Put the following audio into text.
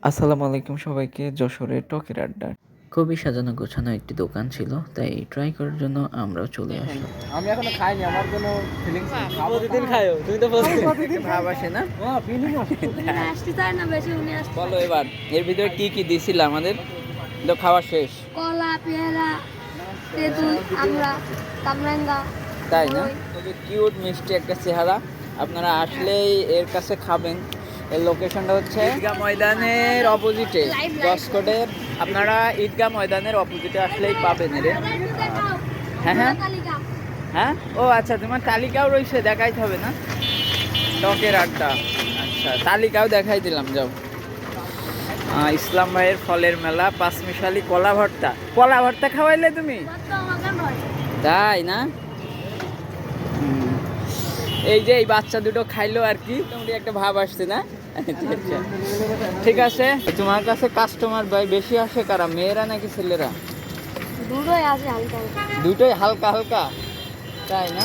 আসসালামু আলাইকুম সবাইকে। যশোরের টকের আড্ডা খুবই সাজানো গোছানো একটি দোকান ছিল, তাই ট্রাই করার জন্য আমরাও চলে আসলাম। আমি এখনো খাইনি, আমার কোনো ফিলিংস নেই। প্রতিদিন খায়ও, তুমি তো প্রতিদিন ভাব আসে না? হ্যাঁ, ফিলিং আসছে। আসতে চায় না বেশি, উনি আসতে বলো এবার এর ভিতরে কি কি দিছিল আমাদের, তো খাওয়া শেষ কলা, পেয়ারা, তেঁতুল, আমরা, কামরাঙ্গা। তাই না? খুবই কিউট মিষ্টি একটা চেহারা। আপনারা আসলেই এর কাছে খাবেন। এর লোকেশনটা হচ্ছে ঈদগাহ ময়দানের অপোজিটে, গসকোটের। আপনারা ঈদগাহ ময়দানের অপোজিটে আসলেই পাবেন এর। হ্যাঁ হ্যাঁ হ্যাঁ, ও আচ্ছা, তোমার তালিকাও রয়েছে, দেখাইতে হবে না? টকের আড্ডা, আচ্ছা তালিকাও দেখাই দিলাম, যাও। ইসলাম ভাইয়ের ফলের মেলা, পাঁচমিশালি, কলা ভর্তা। কলা ভর্তা খাওয়াইলে তুমি? তাই না? এই যে এই বাচ্চা দুটো খাইলো আর কি, মোটামুটি একটা ভাব আসছে না? আচ্ছা, ঠিক আছে। তোমার কাছে কাস্টমার ভাই বেশি আসে কারা, মেয়েরা নাকি ছেলেরা? দুটোই আছে হালকা হালকা। দুটোই হালকা হালকা, তাই না?